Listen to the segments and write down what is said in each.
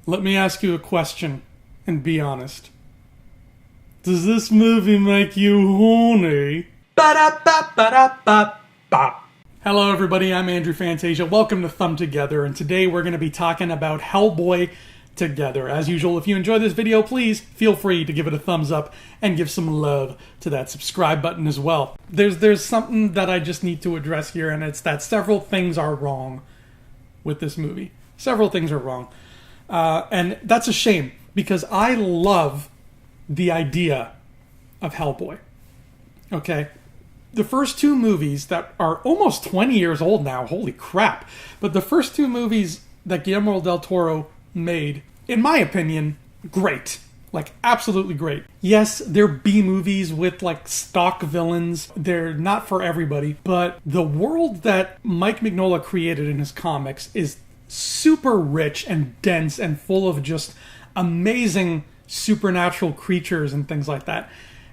Let me ask you a question, and be honest. Does this movie make you horny? Ba-da-ba-ba-da-ba-ba. Hello everybody, I'm Andrew Fantasia. Welcome to Thumb Together, and today we're going to be talking about Hellboy together. As usual, if you enjoy this video, please feel free to give it a thumbs up and give some love to that subscribe button as well. There's something that I just need to address here, and it's that several things are wrong with this movie. Several things are wrong. And that's a shame, because I love the idea of Hellboy. Okay? The first two movies that are almost 20 years old now, holy crap, but the first two movies that Guillermo del Toro made, in my opinion, great. Like, absolutely great. Yes, they're B-movies with, like, stock villains. They're not for everybody, but the world that Mike Mignola created in his comics is super rich and dense and full of just amazing supernatural creatures and things like that.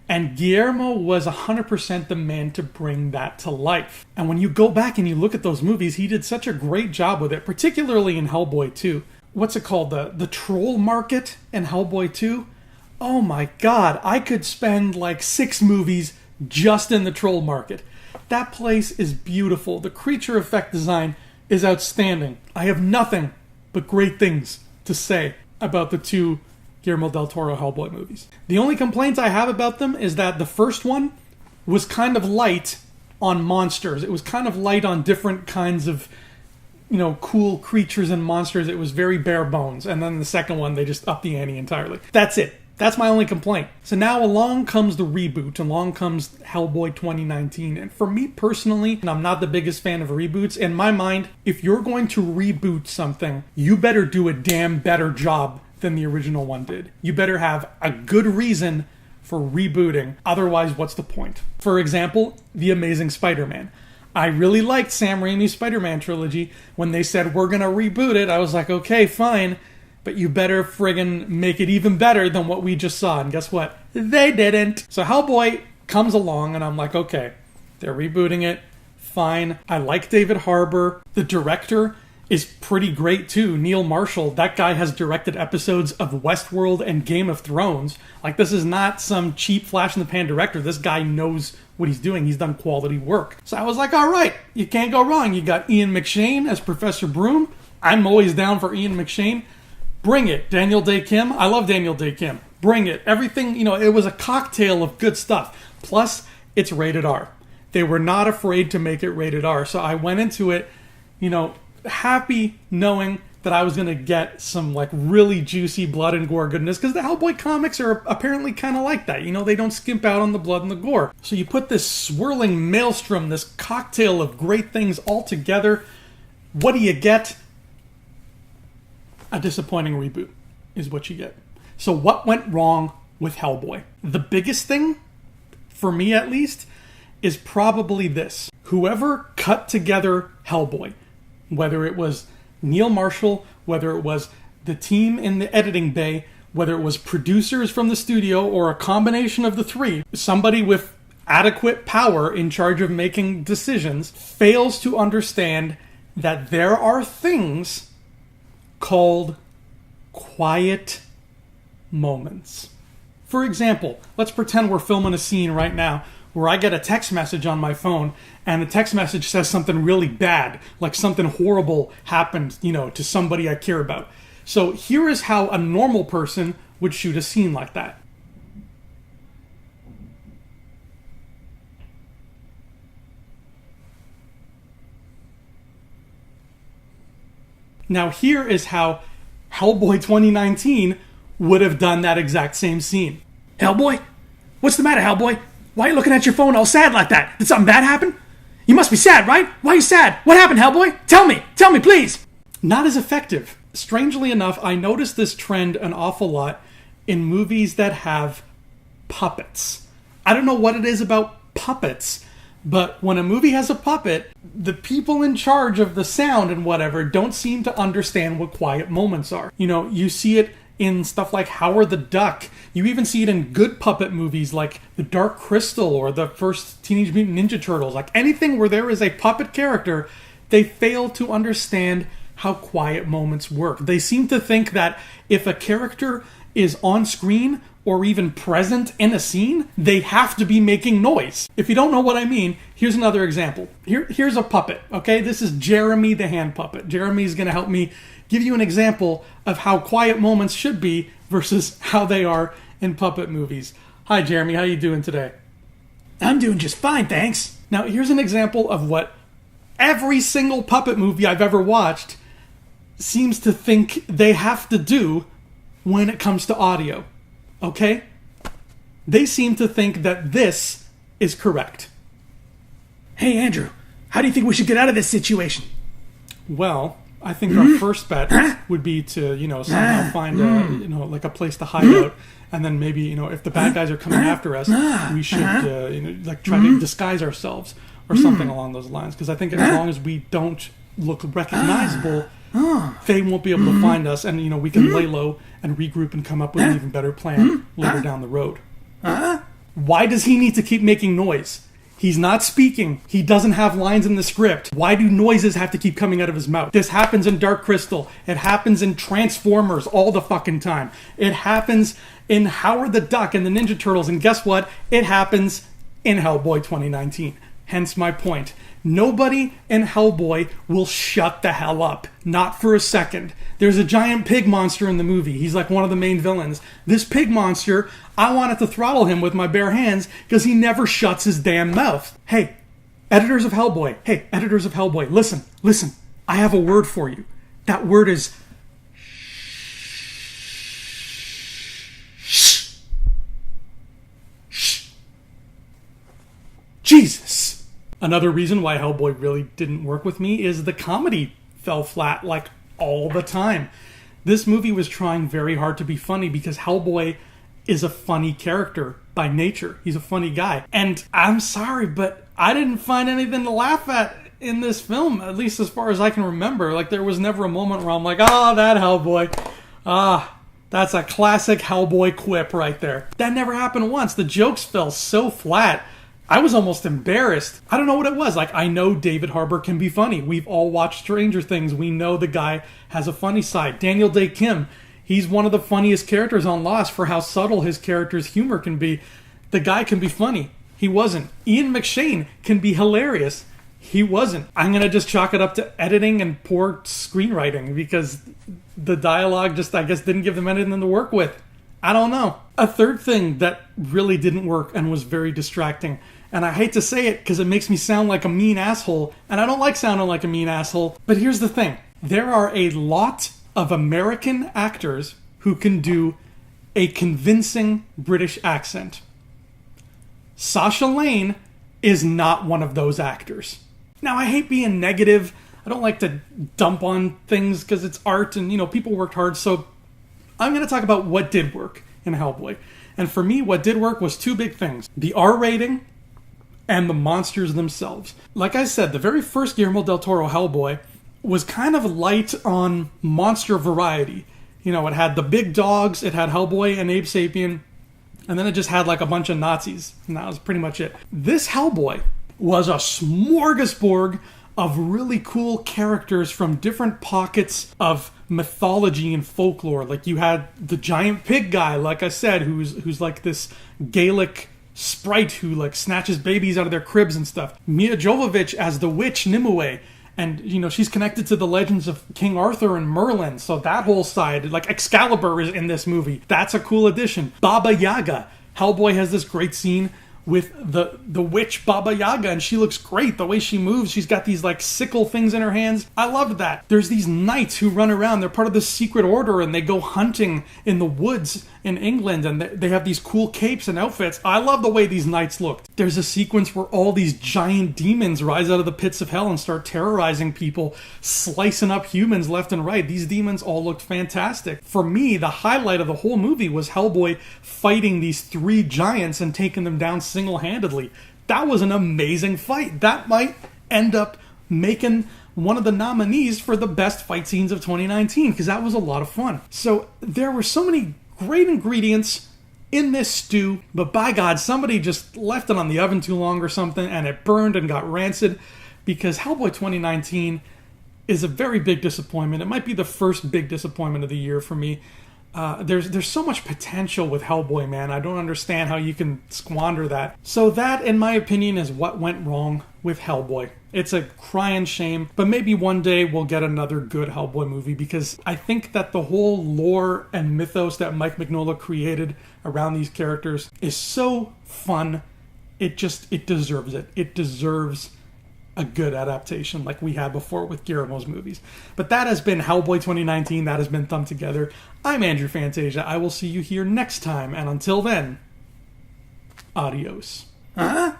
And Guillermo was 100% the man to bring that to life. And when you go back and you look at those movies, he did such a great job with it, particularly in Hellboy 2. What's it called? The troll market in Hellboy 2? Oh my god, I could spend like 6 movies just in the troll market. That place is beautiful. The creature effect design is outstanding. I have nothing but great things to say about the two Guillermo del Toro Hellboy movies. The only complaints I have about them is that the first one was kind of light on monsters. It was kind of light on different kinds of, cool creatures and monsters. It was very bare bones. And then the second one, they just upped the ante entirely. That's it. That's my only complaint. So now along comes the reboot. Along comes Hellboy 2019. And for me personally, and I'm not the biggest fan of reboots, in my mind, if you're going to reboot something, you better do a damn better job than the original one did. You better have a good reason for rebooting. Otherwise, what's the point? For example, The Amazing Spider-Man. I really liked Sam Raimi's Spider-Man trilogy. When they said, we're going to reboot it, I was like, okay, fine. But you better friggin' make it even better than what we just saw. And guess what? They didn't. So Hellboy comes along, and I'm like, okay, they're rebooting it. Fine. I like David Harbour. The director is pretty great too. Neil Marshall, that guy has directed episodes of Westworld and Game of Thrones. Like, this is not some cheap flash-in-the-pan director. This guy knows what he's doing. He's done quality work. So I was like, all right, you can't go wrong. You got Ian McShane as Professor Broom. I'm always down for Ian McShane. Bring it. Daniel Day Kim. I love Daniel Day Kim. Bring it. Everything, it was a cocktail of good stuff. Plus, it's rated R. They were not afraid to make it rated R. So I went into it, happy knowing that I was going to get some like really juicy blood and gore goodness, because the Hellboy comics are apparently kind of like that. They don't skimp out on the blood and the gore. So you put this swirling maelstrom, this cocktail of great things all together. What do you get? A disappointing reboot is what you get. So what went wrong with Hellboy? The biggest thing, for me at least, is probably this. Whoever cut together Hellboy, whether it was Neil Marshall, whether it was the team in the editing bay, whether it was producers from the studio, or a combination of the three, somebody with adequate power in charge of making decisions, fails to understand that there are things called quiet moments. For example, let's pretend we're filming a scene right now where I get a text message on my phone, and the text message says something really bad, like something horrible happened, to somebody I care about. So here is how a normal person would shoot a scene like that. Now here is how Hellboy 2019 would have done that exact same scene. Hellboy? What's the matter, Hellboy? Why are you looking at your phone all sad like that? Did something bad happen? You must be sad, right? Why are you sad? What happened, Hellboy? Tell me, please! Not as effective. Strangely enough, I noticed this trend an awful lot in movies that have puppets. I don't know what it is about puppets, but when a movie has a puppet, the people in charge of the sound and whatever don't seem to understand what quiet moments are. You see it in stuff like Howard the Duck. You even see it in good puppet movies like The Dark Crystal or the first Teenage Mutant Ninja Turtles. Like anything where there is a puppet character, they fail to understand how quiet moments work. They seem to think that if a character is on screen or even present in a scene, they have to be making noise. If you don't know what I mean, here's another example. Here's a puppet, okay? This is Jeremy the hand puppet. Jeremy's going to help me give you an example of how quiet moments should be versus how they are in puppet movies. Hi, Jeremy. How you doing today? I'm doing just fine, thanks. Now, here's an example of what every single puppet movie I've ever watched seems to think they have to do when it comes to audio. Okay? They seem to think that this is correct. Hey, Andrew, how do you think we should get out of this situation? Well, I think our first bet would be to, somehow find like a place to hide out, and then maybe, if the bad guys are coming after us, we should, try to disguise ourselves or something along those lines. Because I think as long as we don't look recognizable, they won't be able to find us, and we can lay low and regroup and come up with an even better plan later down the road. Why does he need to keep making noise? He's not speaking. He doesn't have lines in the script. Why do noises have to keep coming out of his mouth? This happens in Dark Crystal. It happens in Transformers all the fucking time. It happens in Howard the Duck and the Ninja Turtles. And guess what? It happens in Hellboy 2019. Hence my point. Nobody in Hellboy will shut the hell up. Not for a second. There's a giant pig monster in the movie. He's like one of the main villains. This pig monster, I wanted to throttle him with my bare hands because he never shuts his damn mouth. Hey, editors of Hellboy. Listen. I have a word for you. That word is shh. Jesus. Another reason why Hellboy really didn't work with me is the comedy fell flat like all the time. This movie was trying very hard to be funny because Hellboy is a funny character by nature. He's a funny guy. And I'm sorry, but I didn't find anything to laugh at in this film, at least as far as I can remember. Like, there was never a moment where I'm like, that Hellboy. That's a classic Hellboy quip right there. That never happened once. The jokes fell so flat. I was almost embarrassed. I don't know what it was. Like, I know David Harbour can be funny. We've all watched Stranger Things. We know the guy has a funny side. Daniel Day Kim, he's one of the funniest characters on Lost for how subtle his character's humor can be. The guy can be funny. He wasn't. Ian McShane can be hilarious. He wasn't. I'm going to just chalk it up to editing and poor screenwriting because the dialogue just, I guess, didn't give them anything to work with. I don't know. A third thing that really didn't work and was very distracting, and I hate to say it because it makes me sound like a mean asshole, and I don't like sounding like a mean asshole, but here's the thing. There are a lot of American actors who can do a convincing British accent. Sasha Lane is not one of those actors. Now, I hate being negative. I don't like to dump on things because it's art and, people worked hard, so I'm going to talk about what did work in Hellboy. And for me, what did work was two big things. The R rating and the monsters themselves. Like I said, the very first Guillermo del Toro Hellboy was kind of light on monster variety. It had the big dogs, it had Hellboy and Abe Sapien, and then it just had like a bunch of Nazis. And that was pretty much it. This Hellboy was a smorgasbord of really cool characters from different pockets of mythology and folklore. Like, you had the giant pig guy, like I said, who's like this Gaelic sprite who like snatches babies out of their cribs and stuff. Mia Jovovich as the witch Nimue, and she's connected to the legends of King Arthur and Merlin, so that whole side, like Excalibur is in this movie. That's a cool addition. Baba Yaga. Hellboy has this great scene with the witch Baba Yaga, and she looks great. The way she moves, she's got these like sickle things in her hands. I loved that. There's these knights who run around. They're part of the secret order, and they go hunting in the woods in England, and they have these cool capes and outfits. I love the way these knights looked. There's a sequence where all these giant demons rise out of the pits of hell and start terrorizing people, slicing up humans left and right. These demons all looked fantastic. For me, the highlight of the whole movie was Hellboy fighting these three giants and taking them down single-handedly. That was an amazing fight. That might end up making one of the nominees for the best fight scenes of 2019, because that was a lot of fun. So there were so many great ingredients in this stew, but by God, somebody just left it on the oven too long or something, and it burned and got rancid, because Hellboy 2019 is a very big disappointment. It might be the first big disappointment of the year for me. There's so much potential with Hellboy, man. I don't understand how you can squander that. So that, in my opinion, is what went wrong with Hellboy. It's a crying shame, but maybe one day we'll get another good Hellboy movie, because I think that the whole lore and mythos that Mike Mignola created around these characters is so fun. It deserves it. It deserves a good adaptation like we had before with Guillermo's movies. But that has been Hellboy 2019. That has been Thumb Together. I'm Andrew Fantasia. I will see you here next time, and until then, adios. Huh?